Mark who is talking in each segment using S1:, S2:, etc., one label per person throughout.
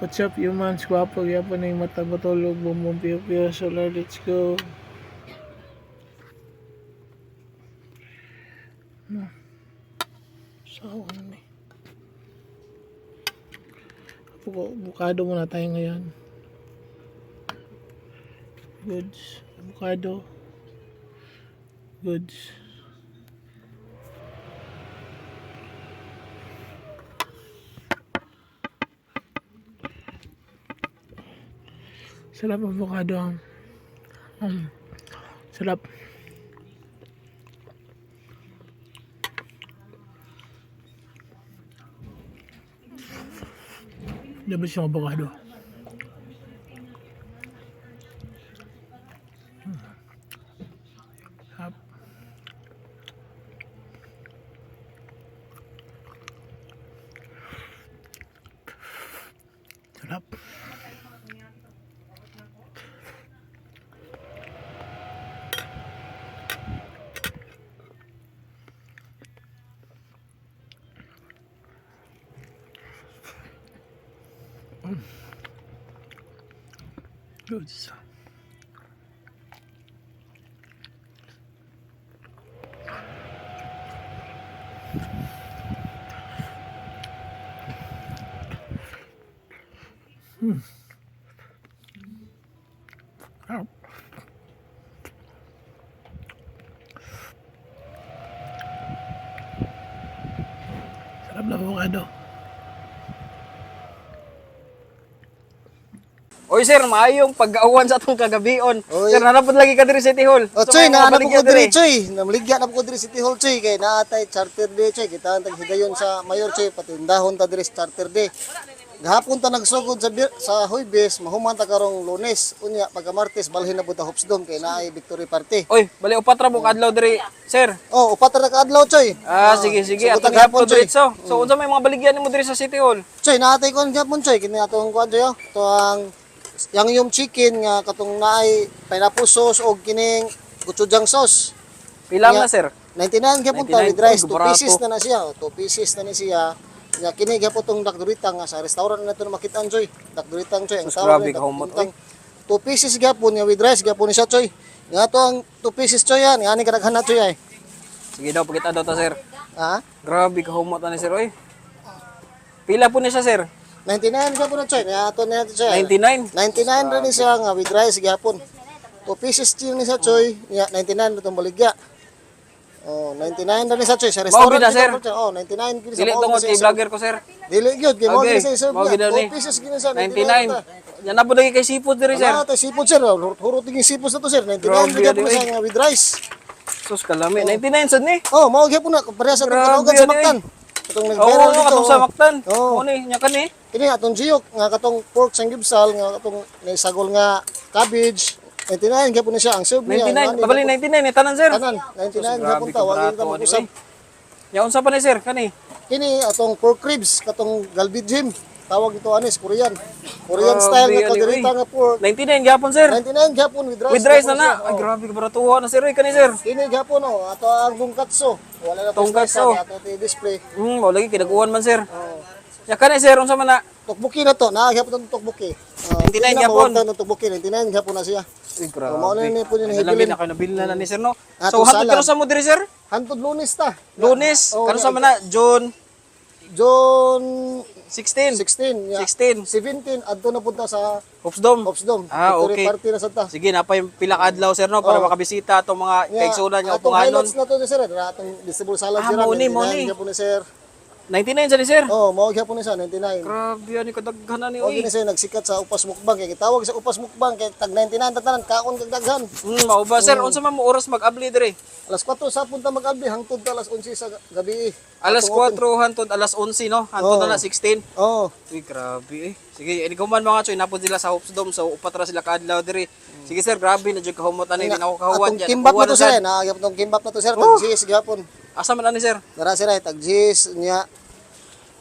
S1: What's up, humans? Gwapo, yapon na yung mata matulog. Bumbong piyo-piyo. So, Lord, let's go. So, ano eh. Avocado muna tayo ngayon. Goods. Avocado. Goods. Sarap avocado. Sarap. Labas yung avocado. Sarap. Sarap. Goods. Sarap. Sarap na avocado.
S2: Oy sir, maayong pag-awan sa atong kagabion.
S3: Oy.
S2: Sir, nanapod lagi ka diri City Hall.
S3: Oh,
S2: Sa
S3: Choy,
S2: mga
S3: naanap
S2: baligya
S3: ko diri, Choy. Namaligya na ko diri City Hall, Choy. Kay naatay charter day, Choy. Kita ang taghigayon sa mayor, Choy. Patindahon ta diri sa charter day. Gahapon ta nagsugod sa Huwebes, mahuman ta karong Lunes. Unya, pagka Martes, balhin na po ta Hopsdom kay naay Victory Party.
S2: Oy, bali upat ra mo kadlaw diri, sir.
S3: Oh, upat ra ka adlaw, Choy.
S2: Sige.
S3: sugod
S2: Atong
S3: ta gahapon,
S2: gihapon diretso. So unsa may mga baligyan nimo diri sa City Hall?
S3: Choy, naatay ko ang gapon, Choy. Kini atong kuan, Choy. Ito ang yung chicken nga katong naay pineapple sauce o kining gochujang sauce.
S2: Pila
S3: Yeah.
S2: na sir?
S3: 99 gyapon
S2: 99,
S3: ta with rice, 2
S2: barato.
S3: pieces na siya. 2 pieces na ni siya. Nga kini gyapon tong dakdurita nga sa restaurant na to na makita-an, Choy. Dakdurita, Choy. Ang
S2: Sus,
S3: tawag
S2: grabe
S3: ni
S2: ka humot,
S3: dakduritang. 2 pieces gyapon nga with rice gyapon ni siya, Choy. Nga to ang 2 pieces, Choy, yan. Nga ni kadaghan na, Choy, ay.
S2: Sige daw, pakita daw ta sir.
S3: Ha?
S2: Grabe ka humot ni sir oy. Pila po ni siya sir?
S3: 99 gyapon na, Choy. Nga to na to, Choy.
S2: 99.
S3: 99 ra ni siya nga with rice gyapon. 2 pieces din ni siya, Choy. Nga 99 ra tong baligya. Oh, 99 ra ni siya, Choy. Sa restaurant
S2: Mao gid na,
S3: ni
S2: sir.
S3: siya, Oh, 99 gid
S2: Dili
S3: mao
S2: tungod
S3: gid
S2: kay
S3: siya.
S2: vlogger ko sir.
S3: Dili gyud kay mao
S2: Okay,
S3: gid siya.
S2: mao gid na ni.
S3: 2 pieces gid na siya.
S2: 99. Yan na po lagi kay seafood diri sir.
S3: Ano tayo sipod, sir? Hurot yung sipod na to, sir. 99
S2: Grabe,
S3: bigyan po
S2: ano,
S3: siya nga with rice.
S2: Sus kalami, 99 sad ni.
S3: Oh, mao gyapon na pareha sa
S2: Grabe,
S3: tawgan sa
S2: ano,
S3: Mactan. Katong
S2: Oo,
S3: nag-viral dito.
S2: katong sa Mactan.
S3: Oo.
S2: Mo ni nya kani.
S3: Kini atong jiyok nga katong pork sanggibsal nga katong naisagol nga cabbage. 99 gyapon na siya ang serve niya.
S2: 99, kabali 99 ni tanan sir.
S3: Tanan, 99 gyapon ta, wag kita mag-usap.
S2: Ya unsa pa ni sir kani?
S3: Kini atong pork ribs katong galbijim. Tawag ito anis Korean. Korean style nga
S2: Grabe, ano,
S3: kalderita nga pork.
S2: 99 gyapon sir.
S3: 99 gyapon with rice.
S2: With rice na
S3: gyapon
S2: na.
S3: siya.
S2: Ay
S3: Oh.
S2: grabe ka baratuha na sir kani sir.
S3: Kini gyapon oh, ato ang tongkatsu. Wala na
S2: Tongkatsu.
S3: ato display.
S2: Mo lagi kinakuhan man sir. Ya kani sir unsa man na?
S3: Tukbuki na to, gyapon tong tukbuki.
S2: 99 gyapon.
S3: Ng tukbuki, 99 gyapon na siya.
S2: Ay
S3: Mao na
S2: grabe.
S3: ni po ni
S2: Labi
S3: hibilin.
S2: na kayo nabili na ni sir no.
S3: Ato
S2: So hantod
S3: salad.
S2: kano sa mo diri sir?
S3: Hantod Lunes ta.
S2: Lunes,
S3: Oo,
S2: kano sa man na June
S3: June
S2: 16.
S3: 16,
S2: 16.
S3: 17 adto na punta sa
S2: Hopsdom.
S3: Hopsdom.
S2: Ah,
S3: Victory
S2: okay.
S3: Party na sa ta.
S2: Sige na pa yung pila ka adlaw sir no para
S3: Oo.
S2: makabisita atong mga kaigsunan nga
S3: atong
S2: upunganon.
S3: highlights na to ni sir, atong vegetable salad
S2: Ah,
S3: sir.
S2: mao ni, mao ni.
S3: Gyapon ni sir.
S2: 99 sa ni sir.
S3: Oh, mao gyapon ni siya 99.
S2: Grabe ani kadaghan na ni
S3: O
S2: oy.
S3: gini siya nagsikat sa upas mukbang kay gitawag sa upas mukbang kay tag 99 tatanan kaon kag daghan.
S2: Mao ba sir unsa man mo oras mag-abli diri?
S3: Alas 4 sa punta mag-albi hangtod ta alas 11 sa gabi.
S2: Alas
S3: Atong
S2: 4 hantod alas 11 no. Hantod
S3: Oo.
S2: na 16.
S3: Oh,
S2: Uy, grabe eh. Sige, ini man mga choy, napod sila sa Hopsdom, so upat ra sila kaadlaw diri. Sige sir, grabe na jud kahumot ani, di na ako kahuwat
S3: atong
S2: yan.
S3: kimbap na to
S2: Nakuha
S3: sir, na atong kimbap na to sir, tag GS gapon.
S2: Asa man ani sir?
S3: Dara sir ay tag GS nya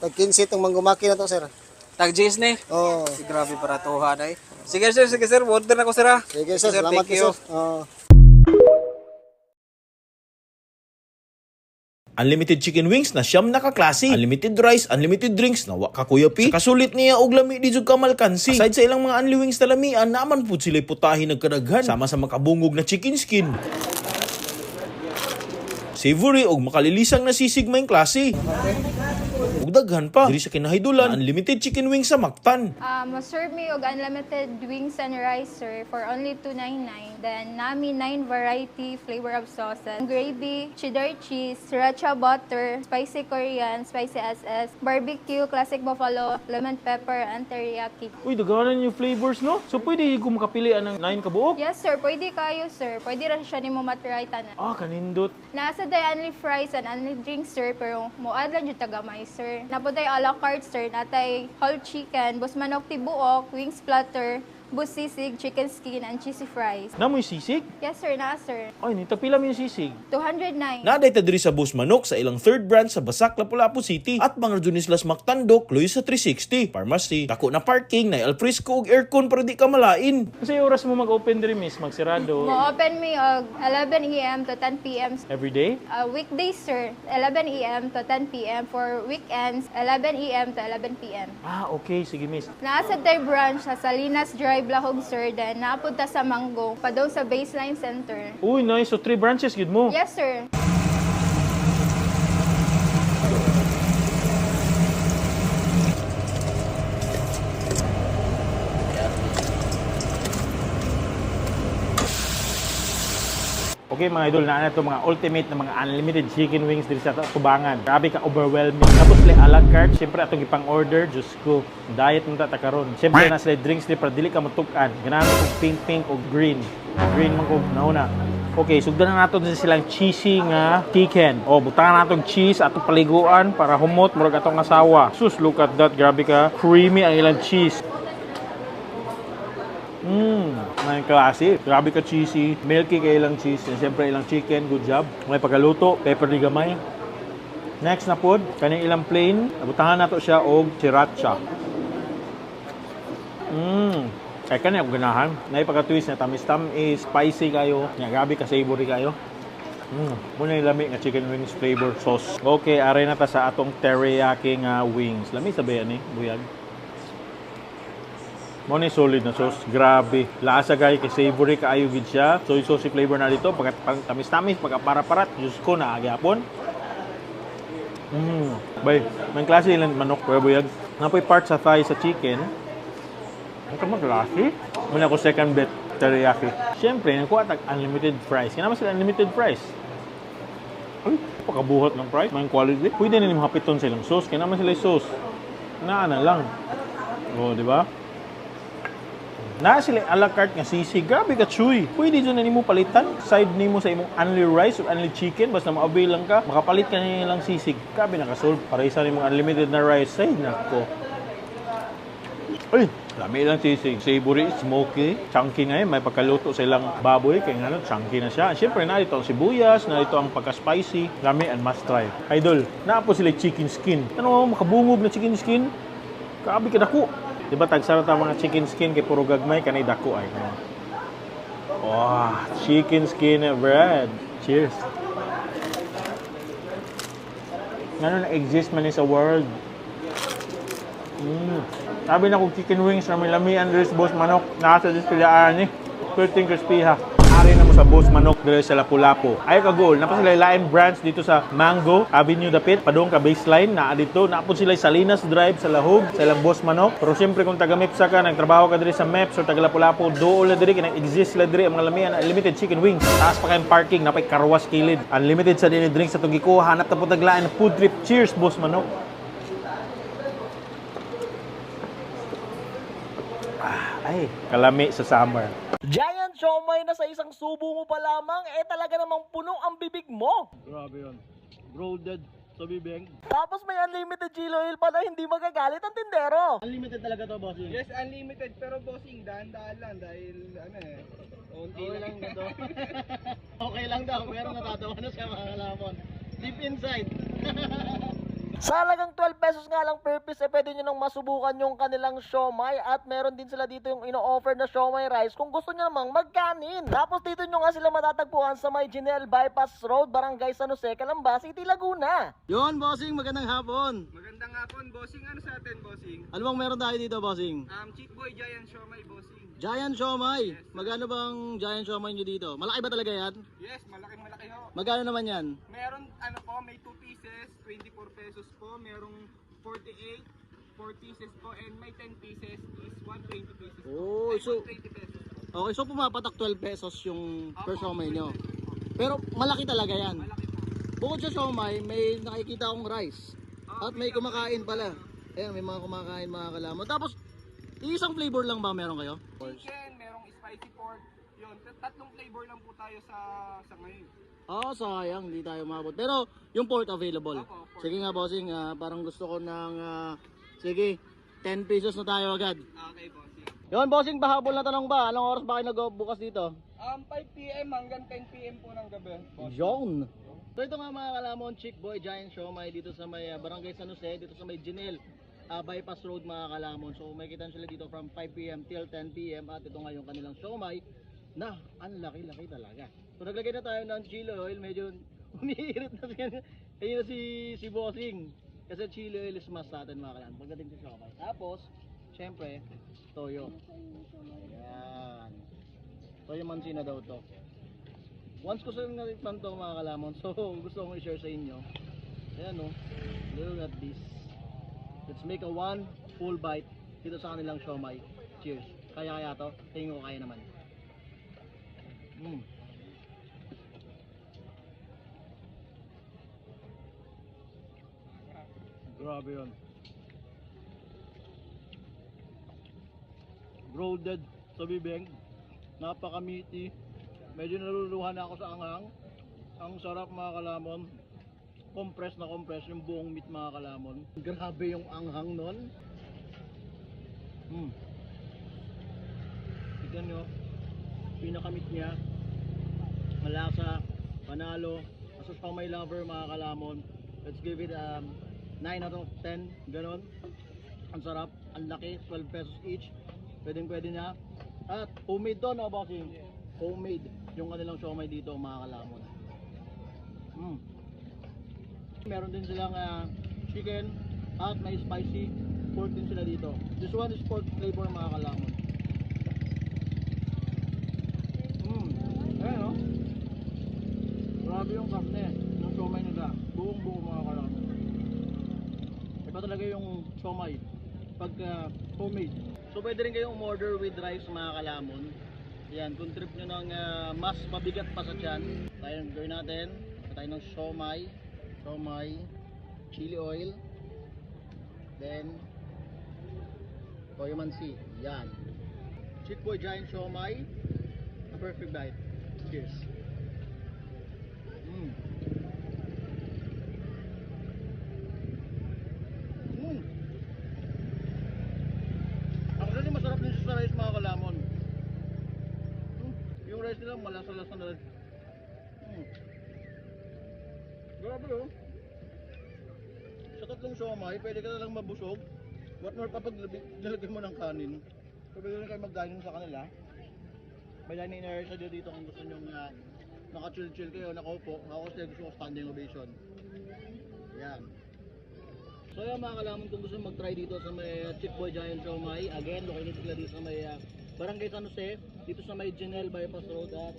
S3: tag 15 tong manggumaki na to sir.
S2: Tag J's ni.
S3: Oh.
S2: Si grabe para tuhan ay. Sige sir, order na ko sir ha.
S3: Sige sir, salamat
S2: thank
S3: po
S2: you.
S3: sir. Oh.
S4: Unlimited chicken wings na siyam na kaklase. Unlimited rice, unlimited drinks na wa ka kuyapi. Sa kasulit niya og lami di jud ka malkansi. Aside sa ilang mga unli wings na lamian, naman pud sila putahi nagkadaghan sama sa makabungog na chicken skin. Savory og makalilisang na sisig may klase. Ug daghan pa diri sa kinahaydulan, unlimited chicken wings sa Mactan.
S5: Serve me og unlimited wings and rice, sir, for only $2.99. Then, nami 9 variety flavor of sauces. Gravy, cheddar cheese, sriracha butter, spicy Korean, spicy SS, barbecue, classic buffalo, lemon pepper, and teriyaki.
S4: Uy, daghanan yung flavors, no? So, pwede kung makapili ng 9 kabuok?
S5: Yes, sir. Pwede kayo, sir. Pwede rin siya ni mo matry tanan.
S4: Kanindot.
S5: Nasa day only fries and only drinks, sir, pero muad lang yung tagamay, sir. Napoday a la carte, sir. Natay whole chicken, bus manok tibuok, wings platter, bus sisig, chicken skin, and cheesy fries.
S4: Namoy sisig?
S5: Yes, sir. Na, sir.
S4: Ay, nitapila mo yung sisig.
S5: 209.
S4: Naday ta diri sa Boss Manok sa ilang third branch sa Basak, Lapu-Lapu City at mga Junislas Mactandok, Luis sa 360, pharmacy, dako na parking, na alfresco ug aircon para di ka malain. Kasi oras mo mag-open diri, miss, magsirado?
S5: Mo-open me og 11 a.m. to 10 p.m.
S4: Every day?
S5: Weekdays, sir. 11 a.m. to 10 p.m. For weekends, 11 a.m. to 11 p.m.
S4: Okay, sige, miss.
S5: Nasa tayo branch sa Salinas Drive, Lahog, sir. Then, napunta sa Mango, pa doon sa Baseline Center.
S4: Uy, nice. So, 3 branches, good mo.
S5: Yes, sir.
S4: Okay mga idol, na ito mga ultimate na mga unlimited chicken wings dito sa Tubangan. Grabe ka overwhelming. Tapos sila a la carte, syempre atong ipang order, Diyos ko, diet mo tatakaron. Syempre na sila drinks di para dili ka matukan. Ganahan ko pink o green. Green man ko nauna. Okay, sugdan na nato din silang cheesy nga chicken. Butangan natong cheese atong paliguan para humot murag atong asawa. Sus, look at that, grabe ka. Creamy ang ilang cheese. May klase. Grabe ka cheesy. Milky kay ilang cheese. And siyempre ilang chicken. Good job. May pagkaluto. Pepper di gamay. Next na pod. Kaning ilang plain. Abutahan nato siya og sriracha. Kaya kanya ako ganahan. May pagka-twist na tamis-tamis. Spicy kayo. Grabe ka savory kayo. Muna yung lami nga chicken wings flavor sauce. Okay, aray na ta sa atong teriyaki nga wings. Lami sabayan eh. Buyag. Muna solid na sauce. Grabe. Lasa gay kay savory kaayo gid siya. Soy sauce flavor na dito. Pagka tamis-tamis, pagka para-parat, Diyos ko na agyapon. Bay, may klase ilang manok pero buyag. Napoy part sa thigh sa chicken. Ang klase. Muna ko second bet teriyaki. Siyempre, nakuha tag unlimited fries. Kaya naman sila unlimited fries. Ay, pagkabuhat ng fries. May quality. Pwede na nimo hapiton sa ilang sauce. Kaya naman sila sauce. Naana lang. Di ba? Na sila a la carte nga sisig. Grabe ka chuy. Pwede dyan na nimo palitan. Side nimo sa imong only rice or only chicken. Basta ma-avail lang ka. Makapalit ka na lang sisig. Grabe nakasolve. Para isa nimong unlimited na rice. Ay, nako. Ay, lami lang sisig. Savory, smoky. Chunky nga yun. May pagkaluto sa ilang baboy. Kaya nga chunky na siya. Siyempre, na ito ang sibuyas. Na ito ang pagka-spicy. Lami and must try. Idol, naapo sila chicken skin. Ano mo, makabungog na chicken skin? Grabe ka dako. Diba tagsara ta mga chicken skin kay puro gagmay kanay dako ay. Chicken skin bread. Cheers. Ngano na exist man sa world. Sabi na kong chicken wings na may lamian diri sa Boss Manok. Nasa dispilaan ni. Crispy ha. Ari na mo sa Boss Manok diri sa Lapu-Lapu. Ay ka goal, napos sila lain branch dito sa Mango Avenue Dapit, padung ka baseline na dito. Napos sila Salinas Drive sa Lahog, sa ilang Boss Manok. Pero siyempre kung taga Mepsa ka, nagtrabaho ka diri sa Meps or taga Lapu-Lapu, dool na diri kinang exist sila diri ang mga lamian unlimited chicken wings. Taas pa kayong parking, napay karwas kilid. Unlimited sa dinhi drinks sa tugiko, hanap ta po taglain na food trip. Cheers Boss Manok. Ay, kalami sa summer.
S6: Giant siomay na sa isang subo mo pa lamang, talaga namang puno ang bibig mo.
S4: Grabe yun. Broaded sa bibig.
S6: Tapos may unlimited chili oil pa na hindi magagalit ang tindero.
S4: Unlimited talaga to, bossing.
S2: Yes, unlimited. Pero bossing, dahan-dahan lang dahil unti lang ito.
S3: Okay lang daw, pero natatawa na siya mga lamon. Deep inside.
S6: Sa halagang 12 pesos nga lang per piece, pwede nyo nang masubukan yung kanilang siomay at meron din sila dito yung ino-offer na siomay rice kung gusto nyo namang magkanin. Tapos dito nyo nga sila matatagpuan sa may Ginel Bypass Road, Barangay San Jose, Calamba, City, Laguna.
S3: Yon, bossing, magandang hapon.
S2: Magandang hapon, bossing. Ano sa atin, bossing?
S3: Ano bang meron tayo dito, bossing?
S2: Chick Boy Giant Siomay, bossing.
S3: Giant siomay. Magkano bang giant siomay nyo dito? Malaki ba talaga yan?
S2: Yes, malaki ho.
S3: Magkano naman yan?
S2: Meron, may 2 pieces, 24 pesos po. Merong 48, 4 pieces po. And may 10 pieces is 120 pieces po.
S3: Oh, so
S2: 120 pesos po.
S3: okay, so pumapatak 12 pesos yung per siomay nyo. Pero malaki talaga yan.
S2: Malaki po.
S3: Bukod sa siomay, may nakikita akong rice. At may kumakain pala. Ayan, may mga kumakain mga kalamon. Tapos, isang flavor lang ba meron kayo?
S2: Chicken, merong spicy pork. Yun, tatlong flavor lang po tayo sa ngayon.
S3: Ah, sayang, hindi tayo mabot. Pero, yung pork available.
S2: Opo, pork.
S3: Sige nga, bossing. Parang gusto ko ng... sige, 10 pesos na tayo agad.
S2: Okay, bossing.
S3: Yun, bossing, pahabol na tanong ba? Anong oras ba kayo nagbukas dito?
S2: 5 PM hanggang 10 PM po ng gabi.
S3: Yun! So ito nga mga kalamon, Chick Boy Giant Siomay dito sa may Barangay San Jose, dito sa may Ginel Bypass Road mga kalamon. So may kita sila dito from 5 PM till 10 PM at ito nga yung kanilang siomay na ang laki-laki talaga. So naglagay na tayo ng chili oil, medyo umiirit na ayun na si Bossing. Kasi chili oil is must sa atin mga kalamon pagdating sa siomay. Tapos, syempre, toyo. Ayan. Toyo mansina daw to. Once ko sa natikman to mga kalamon, so gusto kong i-share sa inyo. Ayan o, look at this. Let's make a one full bite dito sa kanilang siomay. Cheers. Kaya to? Tingin ko kaya naman. Grabe yun. Rolled sa bibig. Napaka-meaty. Medyo naluluhan na ako sa anghang. Ang sarap mga kalamon. Compress na compress yung buong meat mga kalamon. Grabe yung anghang nun. Tignan nyo. Pinakamit niya. Malasa. Panalo. As a siomay lover mga kalamon. Let's give it 9 out of 10. Ganon. Ang sarap. Ang laki. 12 pesos each. Pwede na. At homemade to no bossing? Homemade. Yung kanilang siomay dito mga kalamon. Meron din silang chicken at may spicy pork din sila dito. This one is pork flavor mga kalamon. Ayan o. Grabe yung karne ng siomay nila. Buong buo mga kalamon. Iba talaga yung siomay pag homemade. So pwede rin kayong umorder with rice mga kalamon. Yan, kung trip nyo ng mas mabigat pa sa tiyan, tayo gawin natin. Tayo ng siomay, chili oil, then toyo mansi. Yan. Chick Boy Giant Siomay, a perfect bite. Cheers. Actually, masarap din sa rice mga kalamon. Yung rice nila malasa-lasa na rin. Grabe oh. Sa tatlong siomay, pwede ka na lang mabusog. What more pa pag nilagyan mo ng kanin. So pwede rin kayo mag-dining sa kanila. May dining area siya dito kung gusto nyo naka-chill-chill kayo, nakaupo. Ako kasi gusto ko standing ovation. Yan. So yan mga kalamon, kung gusto nyo mag-try dito sa may Chick Boy Giant Siomay. Again, located sila dito sa may Barangay San Jose. Dito sa may Ginel Bypass Road. At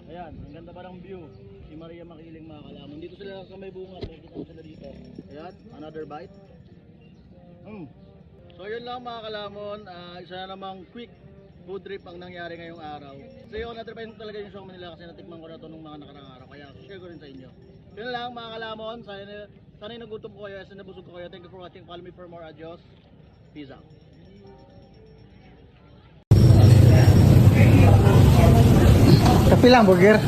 S3: ayan, ang ganda pa ng view. Si Maria Makiling mga kalamon. Dito sila sa may bunga. Makikita ko sila dito. Ayan, another bite. So yun lang mga kalamon. Isa na namang quick food trip ang nangyari ngayong araw. So yun, natripayin ko talaga yung show nila kasi natikman ko na ito nung mga nakarang araw. Kaya share ko rin sa inyo. Yun lang mga kalamon. Sana nagutom ko kayo. Sana nabusog ko kayo. Thank you for watching. Follow me for more. Adios. Peace out.
S7: Kapilang burger.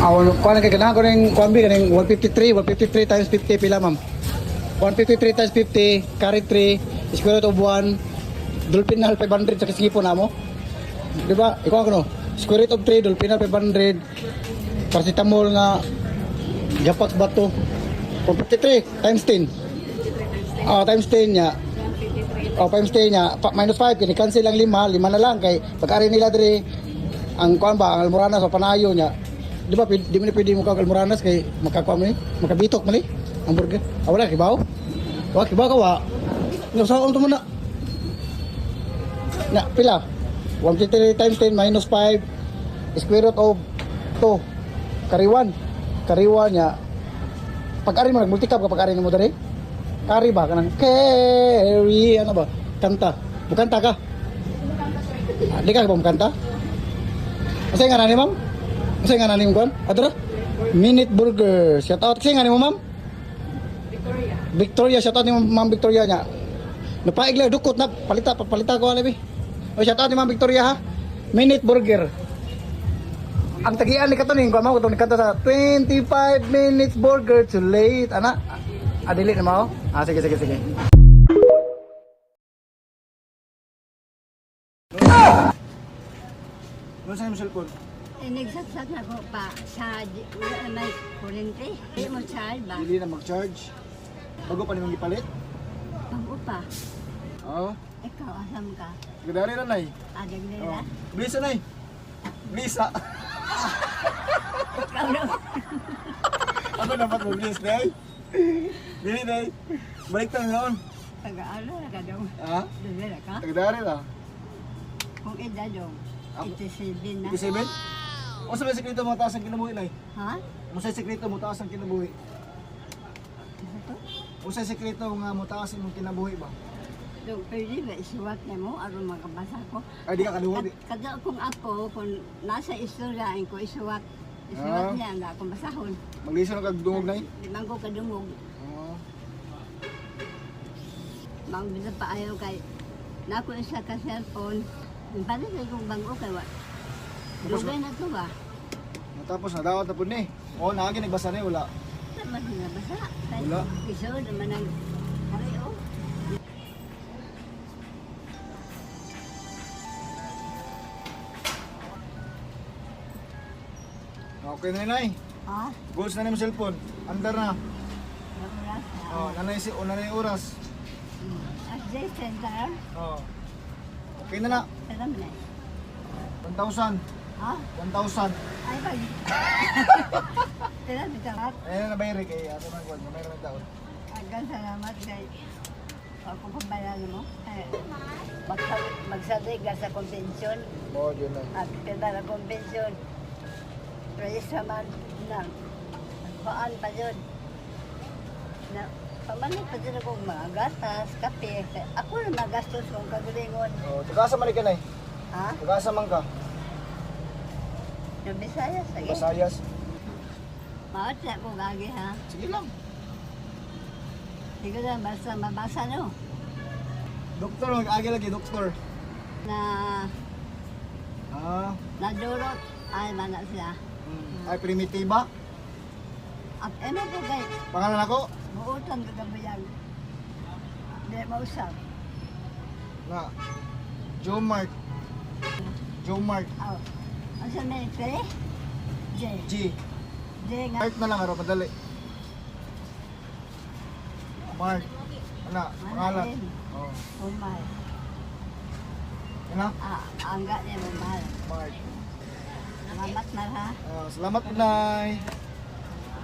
S7: Kuha na kay ganahan ko ng kuambi kaning 153 times 50 pila ma'am. 153 times 50 carry 3 square root of 1 dolphinal 500 sa kisingipon namo. Di ba? Ikaw ano? Square root of 3 dolphinal 500 paracetamol nga Japak Bato. 453 times 10. Times 10 niya. Times 10 niya. Minus 5, kini cancel ang 5 na lang kay pag-ari nila dire ang kuan ba, ang Almoranas o panayo niya. Di ba, di mo na pwede mo kag Almoranas kay makakuha mo ni, makabitok mo ni ang burger. Wala kibaw. Kibaw ka wa. Ngasaon to mo na. Na pila? 153 times 10 minus 5 square root of 2 kariwan niya. Pag-ari mo nag-multicap ka pag-ari mo dere. Kari ba kanang carry ano ba? Kanta. Bukanta ka? Di ka ba mukanta? Asa nga nani ma'am? Asa nga nani mo kon? Adra? Minute Burger. Shout out kasi nga ni mo ma'am? Victoria, shout out ni ma'am Victoria niya. Napaig lang dukot na palita ko alabi. O shout out ni ma'am Victoria ha. Minute Burger. Ang tagian ni katuning ko mo katong kanta sa 25 minutes burger too late ana. Adili na mo? Sige.
S3: Ano sa imong cellphone?
S8: Nagsaksak na ko pa sa wala na may kurente. Hindi mo charge ba?
S3: Dili na mag-charge. Bago pa nimong gipalit?
S8: Bago pa.
S3: Oo.
S8: Ikaw, asam ka.
S3: Gadari na nay.
S8: Adag nila.
S3: Blisa nay. Blisa.
S8: Ikaw na.
S3: Ako dapat mag-bliss nay. Dili nay. Balik tayo noon.
S8: Taga-ano na ka daw.
S3: Ha?
S8: Dugera ka?
S3: Gadari na.
S8: Kung edad daw. 87 na.
S3: 87? O sa may sekreto mo taas ang kinabuhi nay?
S8: Ha?
S3: O sa sekreto mo taas ang kinabuhi?
S8: Ano to?
S3: O sa sekreto nga mo taas ang kinabuhi ba?
S8: Doon pwede ba isuwat niya mo aron makabasa ko?
S3: Ay di ka kaluwag.
S8: Kada kung ako, kung nasa istoryain ko, isuwat. Isuwat
S3: Ah.
S8: niya, hindi ako basahon.
S3: Magliso na kagdungog nay?
S8: Limang ko kadungog.
S3: Oo.
S8: Mang bisa pa ayaw kay nako isa ka cellphone. Pala kay kong bango kay wa. Dugay na to ba?
S3: Tapos nadawat na po ni. O naagi nagbasa ni wala.
S8: Tama na basa.
S3: Wala.
S8: Episode naman ang hari o.
S3: Okay na nay.
S8: Ha?
S3: Goals na ni mo cellphone. Andar na.
S8: Ang oras.
S3: Oh, nanay oras.
S8: As day center.
S3: Oh. Okay na na.
S8: Alam na.
S3: 1,000.
S8: Ha?
S3: 1,000.
S8: Ay pag. Tira bitaw.
S3: Ayun na bayari kay ato man kuan, may ramay taon.
S8: Agad salamat kay ako pambayaan mo. Magsabi ka sa convention
S3: Mo yun na.
S8: at pila na convention. Praise naman na. Paan pa yun. Na, pamalit pa dyan akong mga gatas, kape. Ako na magastos kong kagalingon.
S3: Oh, tagasa man ka nay.
S8: Ha?
S3: Tagasa man ka.
S8: Yung Bisaya, sige.
S3: Basayas.
S8: Maot na akong gagi ha.
S3: Sige lang.
S8: Hindi ko na basta mabasa no.
S3: Doktor, mag-agi lagi doktor.
S8: Na
S3: Ah,
S8: nadurot. Ay, mana siya.
S3: ay primitiba.
S8: At ano po kay,
S3: Pangalan ako
S8: buutan ko kabayag. Hindi mausap.
S3: na Jomart. Jomart.
S8: Aw. Ang sa may pe? J.
S3: G.
S8: J nga.
S3: Mart na lang aro madali. Mart. Ana, pangalan.
S8: Manahin.
S3: Oh.
S8: Umay.
S3: Ana?
S8: Angga niya mo mahal.
S3: Mart.
S8: Salamat na ha.
S3: Salamat po, Nay.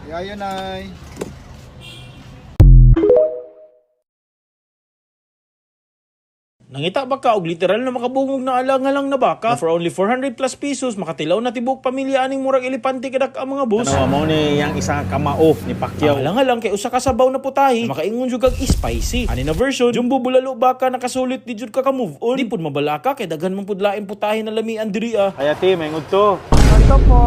S3: Yayo, Nay.
S4: Nangita ba ka og literal na makabungog na alangalang na baka? Na for only 400 plus pesos, makatilaw na tibok pamilya aning murag elepante kadak ang mga boss. Tanawa mo ni yang isa kamao ni Pacquiao. Alangalang kay usa ka sabaw na putahi, na makaingon jud kag spicy. Ani na version, jumbo bulalo baka nakasulit di jud ka move on. Di pud mabala ka kay daghan man pud lain putahi na lamian diri ah. Ay ate, mayngod to.
S9: Ito po.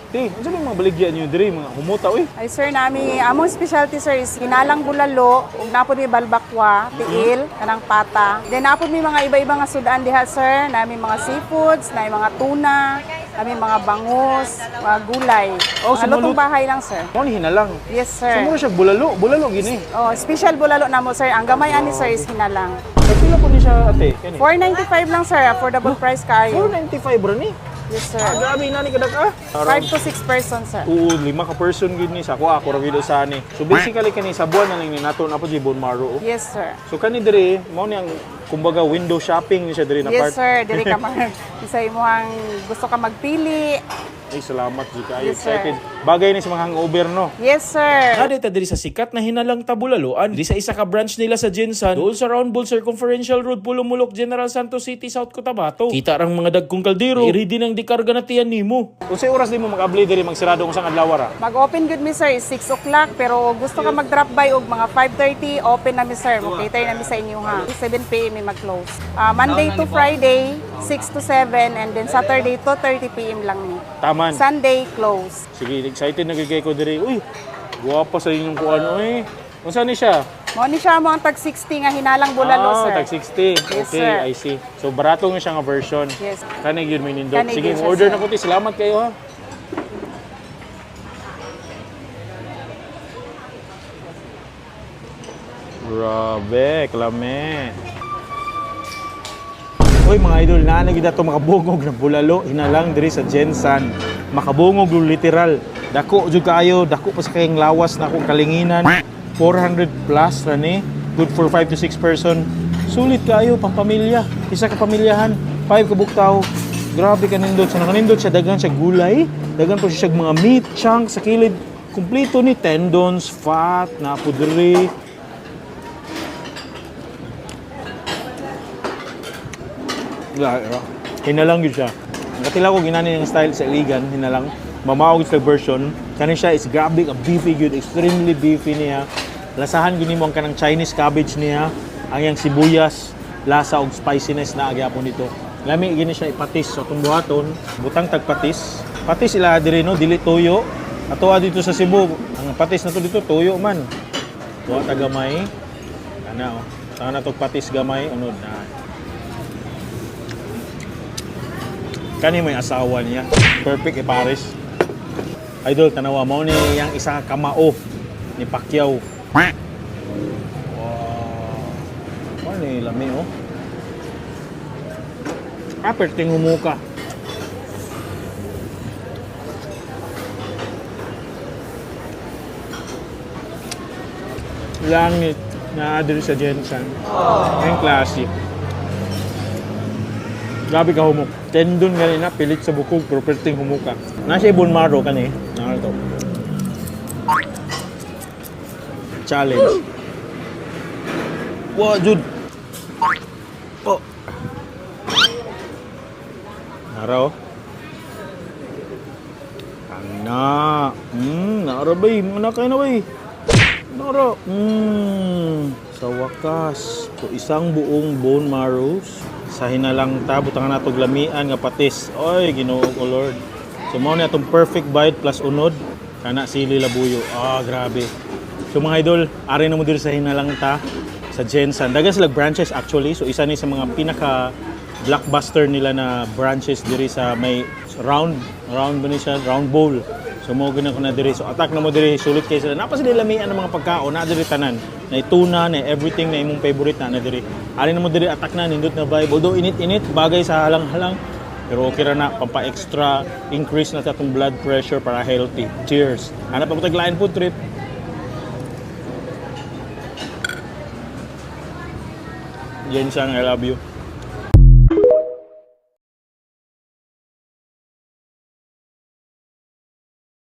S4: Ti, unsa bang mga baligyan niyo diri mga humuta oy?
S9: Ay sir, nami among specialty sir is hinalang bulalo, ug napod mi balbakwa, tiil, kanang pata. Then napod mi mga iba-iba nga sudan diha sir, nami mga seafoods, nami mga tuna, nami mga bangus, mga gulay.
S4: Oh,
S9: Mga
S4: si
S9: lutong
S4: Malut-
S9: bahay lang sir.
S4: Mo ni hinalang.
S9: Yes
S4: So
S9: sir.
S4: mo siya bulalo gini.
S9: Oh, special bulalo namo sir. Ang gamay ani sir is hinalang.
S4: Ay pila po ni siya ate? Kani.
S9: 495 lang sir, affordable price kayo.
S4: 495 ra ni.
S9: Yes, sir.
S4: Grabe na ni kada ka.
S9: 5 to 6 persons, sir.
S4: Oo, 5 ka person gid ni sa ako ra gid sa ani. So basically kani sa buwan na lang ni nato na po di bone marrow.
S9: Yes, sir.
S4: So kani diri mao ni ang kumbaga window shopping ni siya diri na
S9: Yes,
S4: part.
S9: sir. Dili ka mag isa imong gusto ka magpili.
S4: Ay, salamat Jud kayo.
S9: Yes, sir.
S4: Excited. Bagay ni sa mga hangover no.
S9: Yes, sir.
S10: Nadita diri sa sikat na hinalang Tabulaloan, diri sa isa ka branch nila sa Jensan, doon sa Round Bull Circumferential Road, Pulumulok, General Santos City, South Cotabato. Kita rang mga dagkong kaldero, i-ready nang dikarga na tiyan nimo.
S4: Unsay oras di mo mag-abli diri magsirado kung sang adlaw ra?
S9: Mag-open good mi, sir, is 6 o'clock. Pero gusto ka mag-drop by og mga 5:30, open na mi, sir. Mag-cater na mi sa inyo, ha. 7 p.m. mi mag-close. Monday to Friday, 6 to 7. And then Saturday to 30 p.m. lang mi.
S4: Taman.
S9: Sunday, close.
S4: Sige, excited na gigay ko diri. Uy, guwapa sa inyong kuan oy. Unsa ni siya?
S9: Mo ni siya mo ang tag 60 nga hinalang bulalo, sir.
S4: tag 60.
S9: Yes,
S4: Okay,
S9: sir.
S4: I see. So barato nga siya nga version.
S9: Yes.
S4: Kanig yun may nindot.
S9: Kanig
S4: Sige,
S9: yun siya,
S4: order
S9: sir.
S4: na ko ti. Salamat kayo ha. Grabe, klame. Uy mga idol, naanag gid ato makabungog na bulalo hinalang diri sa Jensan. Makabungog yung literal. Dako jud kaayo, dako pa sa kayong lawas na akong kalinginan. 400 plus ra ni. Good for 5 to 6 person. Sulit kaayo pang pamilya. Isa ka pamilyahan, 5 ka buktaw. Grabe ka nindot. Sa nakanindot siya daghan siya gulay. Daghan po siya mga meat chunks sa kilid. Kumpleto ni tendons, fat, napudri. Hinalang yun siya. Nakatila ko ginani yung style sa Iligan, hinalang. Mamawag sa version. Kani siya is grabe, beefy good, extremely beefy niya. Lasahan gini mo ang kanang Chinese cabbage niya. Ang yang sibuyas, lasa og spiciness na agyapon dito. Lami gini siya ipatis. So itong buhaton, butang tagpatis. Patis ila diri no, dili toyo. Ato dito sa Cebu, ang patis na to dito toyo man. Tuwa ta gamay. Ana oh. Sana to patis gamay unod na. Kani may asawa niya. Perfect ipares. Idol, tanawa mo ni yang isa ka kamao ni Pacquiao. Wow. Ano ni lami oh. Aperting humuka. Langit na diri sa Jensan. Ang classic. Grabe ka humok. Tendon gani na pilit sa bukog pero perting humuka. Nasa bone marrow kani. Nara to. Challenge. Wow, Jud. Oh. Nara oh. Ang na. Nara bay. Mana kayo na bay. Nara. Sa wakas. So isang buong bone marrows. Sa hinalang ta, butang na itong lamian nga patis. Oy, Ginoo ko Lord. So mao na itong perfect bite plus unod. Kana sili labuyo. Grabe. So mga idol, ari na mo dito sa hinalang ta sa Jensan. Dagan sila branches actually. So isa ni sa mga pinaka blockbuster nila na branches diri sa may round ba ni siya? Round bowl. So mo gina ko na diri. So attack na mo diri, sulit kay sila. Napa sila lamian ng mga pagkaon na diri tanan. Na tuna, na everything na imong favorite na diri. Ari na mo diri attack na nindot na vibe. Although init-init bagay sa halang-halang. Pero okay ra na pampa-extra increase na sa atong blood pressure para healthy. Cheers. Hanap pa mo taglain food trip. Jensan, I love you.